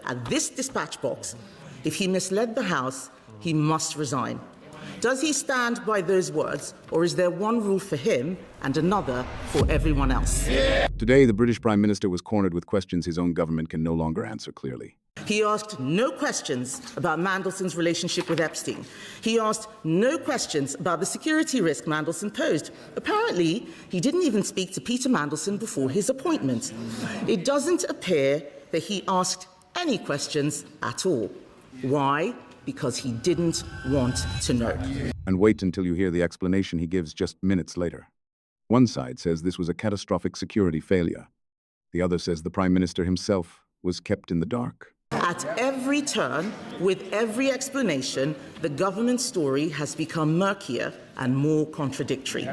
at this dispatch box, if he misled the House, he must resign. Does he stand by those words, or is there one rule for him and another for everyone else? Today, the British Prime Minister was cornered with questions his own government can no longer answer clearly. He asked no questions about Mandelson's relationship with Epstein. He asked no questions about the security risk Mandelson posed. Apparently, he didn't even speak to Peter Mandelson before his appointment. It doesn't appear that he asked any questions at all. Why? Because he didn't want to know. And wait until you hear the explanation he gives just minutes later. One side says this was a catastrophic security failure. The other says the Prime Minister himself was kept in the dark. At every turn, with every explanation, the government story has become murkier and more contradictory.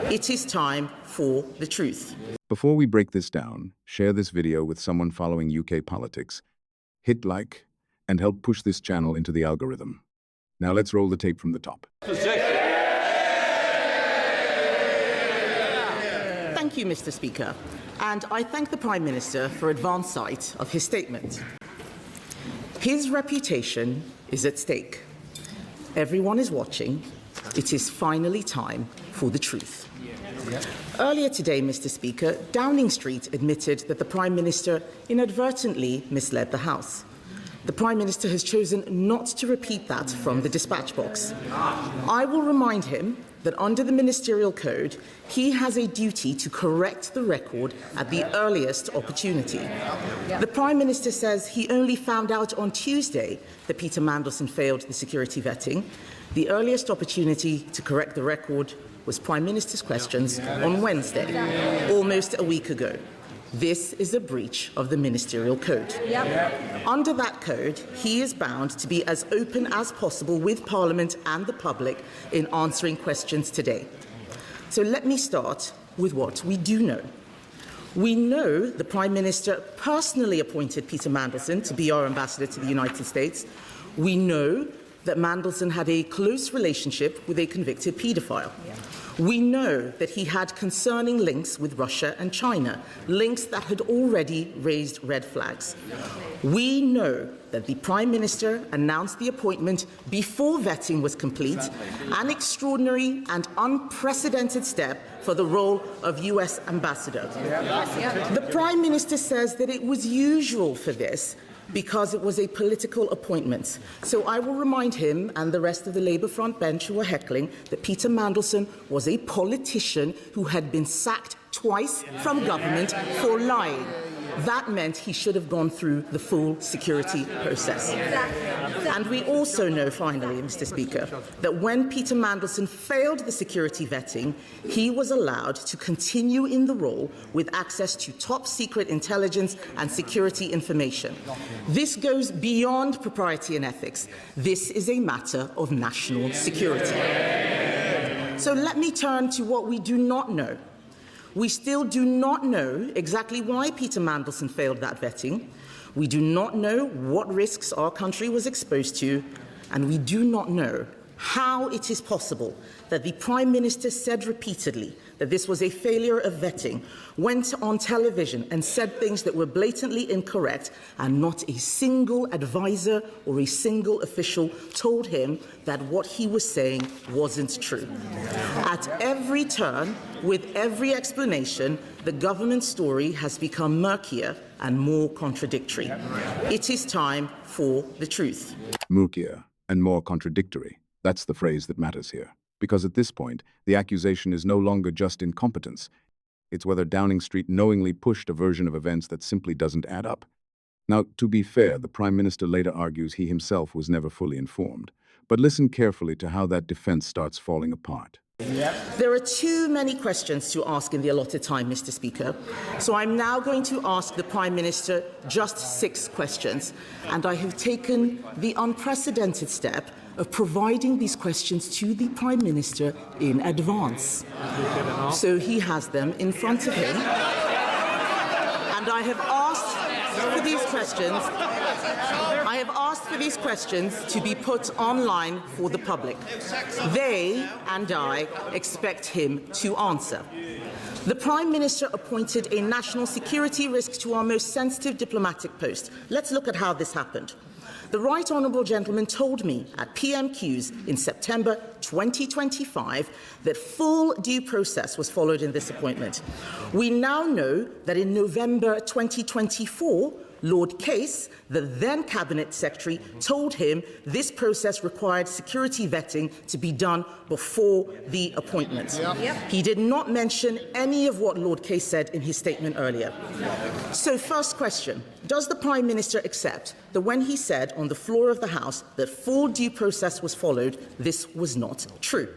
It is time for the truth. Before we break this down, share this video with someone following UK politics. Hit like and help push this channel into the algorithm. Now let's roll the tape from the top. Thank you, Mr. Speaker. And I thank the Prime Minister for advance sight of his statement. His reputation is at stake. Everyone is watching. It is finally time for the truth. Earlier today, Mr. Speaker, Downing Street admitted that the Prime Minister inadvertently misled the House. The Prime Minister has chosen not to repeat that from the dispatch box. I will remind him that under the Ministerial Code, he has a duty to correct the record at the earliest opportunity. The Prime Minister says he only found out on Tuesday that Peter Mandelson failed the security vetting. The earliest opportunity to correct the record was Prime Minister's questions on Wednesday, almost a week ago. This is a breach of the Ministerial Code. Under that code, he is bound to be as open as possible with Parliament and the public in answering questions today. So let me start with what we do know. We know the Prime Minister personally appointed Peter Mandelson to be our ambassador to the United States. We know that Mandelson had a close relationship with a convicted paedophile. We know that he had concerning links with Russia and China, links that had already raised red flags. We know that the Prime Minister announced the appointment before vetting was complete, an extraordinary and unprecedented step for the role of US ambassador. The Prime Minister says that it was usual for this because it was a political appointment. So I will remind him and the rest of the Labour front bench who are heckling that Peter Mandelson was a politician who had been sacked twice from government for lying. That meant he should have gone through the full security process. And we also know, finally, Mr. Speaker, that when Peter Mandelson failed the security vetting, he was allowed to continue in the role with access to top-secret intelligence and security information. This goes beyond propriety and ethics. This is a matter of national security. So let me turn to what we do not know. We still do not know exactly why Peter Mandelson failed that vetting. We do not know what risks our country was exposed to, and we do not know how it is possible that the Prime Minister said repeatedly that this was a failure of vetting, went on television and said things that were blatantly incorrect, and not a single advisor or a single official told him that what he was saying wasn't true. At every turn, with every explanation, the government story has become murkier and more contradictory. It is time for the truth. Murkier and more contradictory. That's the phrase that matters here. Because at this point, the accusation is no longer just incompetence. It's whether Downing Street knowingly pushed a version of events that simply doesn't add up. Now, to be fair, the Prime Minister later argues he himself was never fully informed. But listen carefully to how that defense starts falling apart. There are too many questions to ask in the allotted time, Mr. Speaker. So I'm now going to ask the Prime Minister just 6 questions. And I have taken the unprecedented step of providing these questions to the Prime Minister in advance. So he has them in front of him. And I have asked for these questions. I have asked for these questions to be put online for the public. They and I expect him to answer. The Prime Minister appointed a national security risk to our most sensitive diplomatic post. Let's look at how this happened. The Right Honourable Gentleman told me at PMQs in September 2025 that full due process was followed in this appointment. We now know that in November 2024, Lord Case, the then Cabinet Secretary, told him this process required security vetting to be done before the appointment. He did not mention any of what Lord Case said in his statement earlier. So, first question, does the Prime Minister accept that when he said on the floor of the House that full due process was followed, this was not true?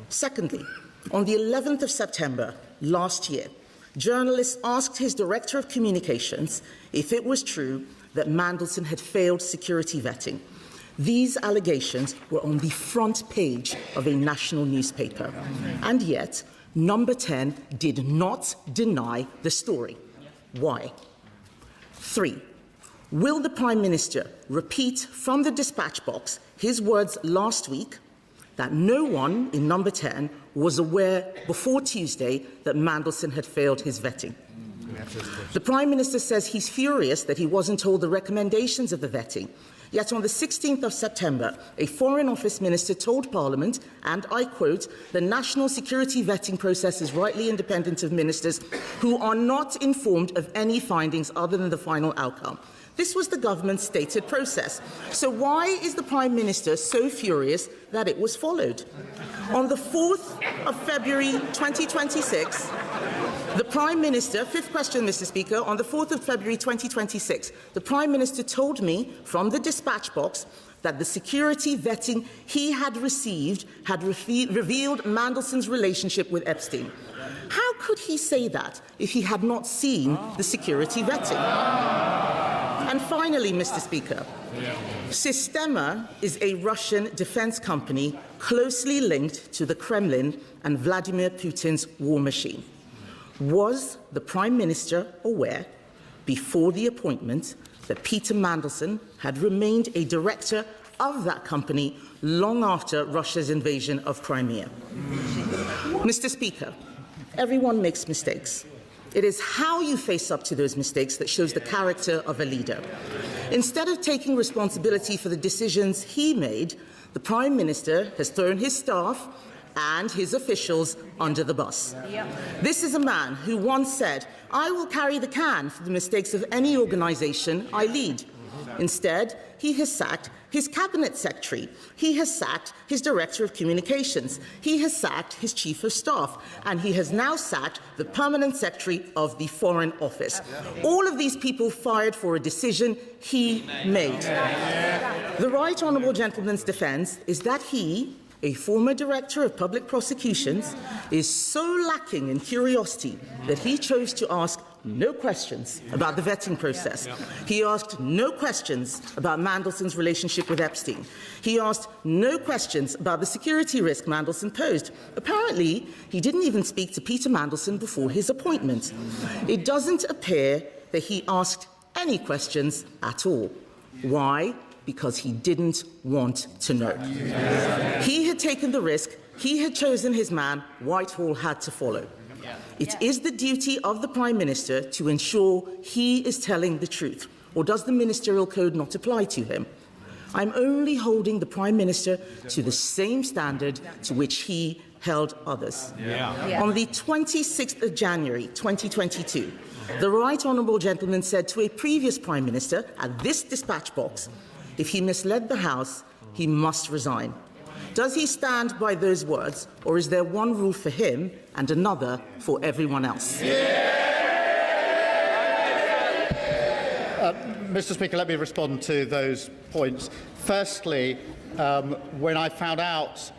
Secondly, on the 11th of September last year, journalists asked his Director of Communications if it was true that Mandelson had failed security vetting. These allegations were on the front page of a national newspaper, and yet Number 10 did not deny the story. Why? 3. Will the Prime Minister repeat from the dispatch box his words last week that no one in Number 10 was aware before Tuesday that Mandelson had failed his vetting? The Prime Minister says he's furious that he wasn't told the recommendations of the vetting. Yet on the 16th of September, a Foreign Office Minister told Parliament, and I quote, "The national security vetting process is rightly independent of ministers who are not informed of any findings other than the final outcome." This was the government's stated process. So why is the Prime Minister so furious that it was followed? On the 4th of February 2026, the Prime Minister, fifth question, Mr. Speaker, on the 4th of February 2026, the Prime Minister told me from the dispatch box that the security vetting he had received had revealed Mandelson's relationship with Epstein. How could he say that if he had not seen the security vetting? And finally, Mr. Speaker, Sistema is a Russian defense company closely linked to the Kremlin and Vladimir Putin's war machine. Was the Prime Minister aware before the appointment that Peter Mandelson had remained a director of that company long after Russia's invasion of Crimea? Mr. Speaker, everyone makes mistakes. It is how you face up to those mistakes that shows the character of a leader. Instead of taking responsibility for the decisions he made, the Prime Minister has thrown his staff and his officials under the bus. This is a man who once said, "I will carry the can for the mistakes of any organisation I lead." Instead, he has sacked his Cabinet Secretary, he has sacked his Director of Communications, he has sacked his Chief of Staff, and he has now sacked the Permanent Secretary of the Foreign Office. All of these people fired for a decision he made. The Right Honourable Gentleman's defence is that he, a former Director of Public Prosecutions, is so lacking in curiosity that he chose to ask no questions about the vetting process. He asked no questions about Mandelson's relationship with Epstein. He asked no questions about the security risk Mandelson posed. Apparently, he didn't even speak to Peter Mandelson before his appointment. It doesn't appear that he asked any questions at all. Why? Because he didn't want to know. He had taken the risk, he had chosen his man, Whitehall had to follow. It is the duty of the Prime Minister to ensure he is telling the truth, or does the Ministerial Code not apply to him? I'm only holding the Prime Minister to the same standard to which he held others. On the 26th of January 2022, the Right Honourable Gentleman said to a previous Prime Minister at this dispatch box, if he misled the House, he must resign. Does he stand by those words, or is there one rule for him and another for everyone else? Mr. Speaker, let me respond to those points. Firstly, when I found out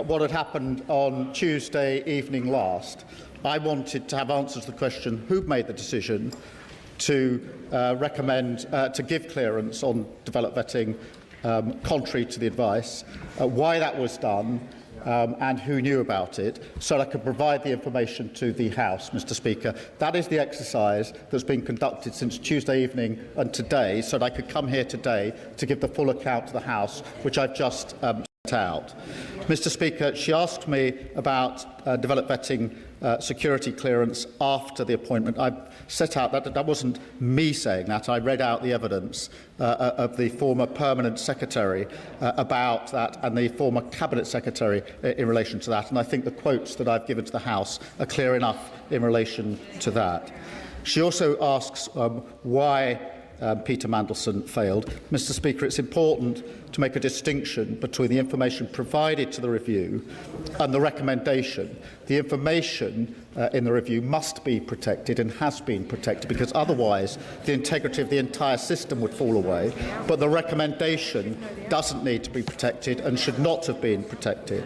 what had happened on Tuesday evening last, I wanted to have answers to the question who made the decision to recommend to give clearance on developed vetting contrary to the advice, why that was done, and who knew about it, so that I could provide the information to the House, Mr. Speaker. That is the exercise that's been conducted since Tuesday evening and today, so that I could come here today to give the full account to the House, which I've just out. Mr. Speaker, she asked me about developed vetting security clearance after the appointment. I set out that wasn't me saying that. I read out the evidence of the former Permanent Secretary about that and the former Cabinet Secretary in relation to that. And I think the quotes that I've given to the House are clear enough in relation to that. She also asks why Peter Mandelson failed. Mr. Speaker, it's important to make a distinction between the information provided to the review and the recommendation. The information in the review must be protected and has been protected, because otherwise the integrity of the entire system would fall away. But the recommendation doesn't need to be protected and should not have been protected.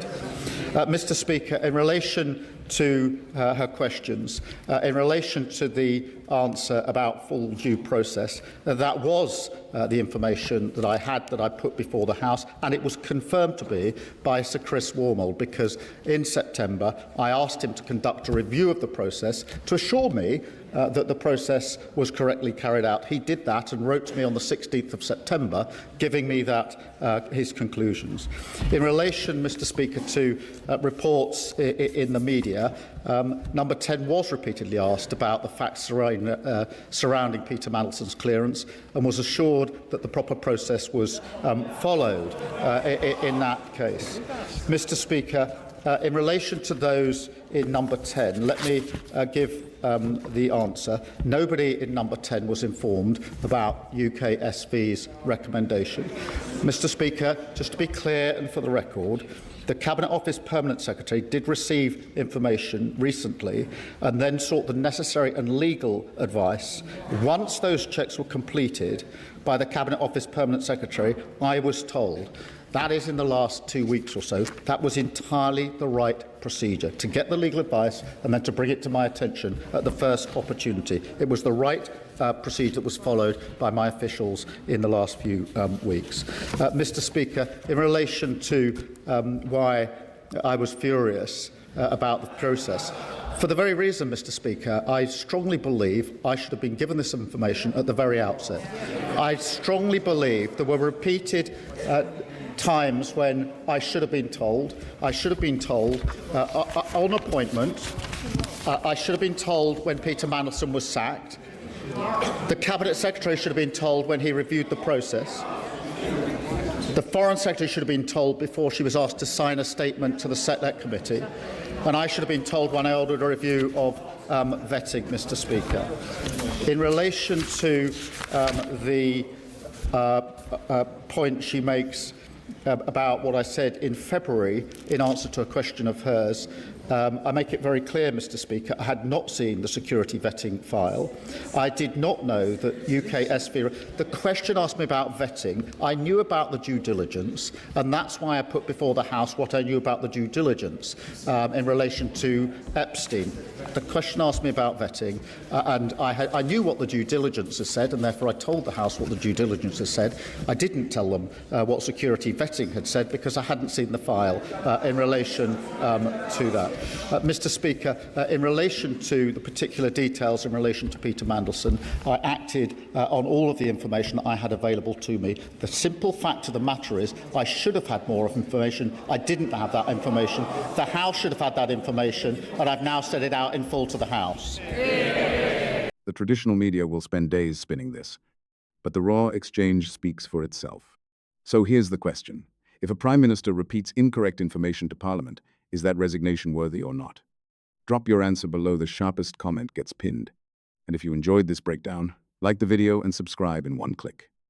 Mr. Speaker, in relation to her questions, in relation to the answer about full due process, that was the information that I had, that I put before the House, and it was confirmed to be by Sir Chris Wormold, because in September I asked him to conduct a review of the process to assure me that the process was correctly carried out. He did that and wrote to me on the 16th of September, giving me that his conclusions. In relation, Mr. Speaker, to reports in the media, Number 10 was repeatedly asked about the facts surrounding Peter Mandelson's clearance and was assured that the proper process was followed in that case. Mr. Speaker, in relation to those in Number 10, let me give the answer. Nobody in Number 10 was informed about UK SV's recommendation. Mr. Speaker, just to be clear and for the record, the Cabinet Office Permanent Secretary did receive information recently and then sought the necessary and legal advice. Once those checks were completed by the Cabinet Office Permanent Secretary, I was told, that is in the last 2 weeks or so, that was entirely the right procedure, to get the legal advice and then to bring it to my attention at the first opportunity. It was the right procedure that was followed by my officials in the last few weeks. Mr. Speaker, in relation to why I was furious about the process, for the very reason, Mr. Speaker, I strongly believe I should have been given this information at the very outset. I strongly believe there were repeated times when I should have been told. I should have been told on appointment. I should have been told when Peter Mandelson was sacked. The Cabinet Secretary should have been told when he reviewed the process. The Foreign Secretary should have been told before she was asked to sign a statement to the Select Committee. And I should have been told when I ordered a review of vetting, Mr. Speaker. In relation to the point she makes about what I said in February in answer to a question of hers, I make it very clear, Mr. Speaker, I had not seen the security vetting file. I did not know that UK SV... The question asked me about vetting. I knew about the due diligence, and that's why I put before the House what I knew about the due diligence in relation to Epstein. The question asked me about vetting, and I knew what the due diligence has said, and therefore I told the House what the due diligence has said. I didn't tell them what security vetting had said because I hadn't seen the file in relation to that. Mr. Speaker, in relation to the particular details in relation to Peter Mandelson, I acted on all of the information I had available to me. The simple fact of the matter is I should have had more information. I didn't have that information. The House should have had that information, and I've now set it out in full to the House. The traditional media will spend days spinning this, but the raw exchange speaks for itself. So here's the question. If a Prime Minister repeats incorrect information to Parliament, is that resignation worthy or not? Drop your answer below. The sharpest comment gets pinned. And if you enjoyed this breakdown, like the video and subscribe in one click.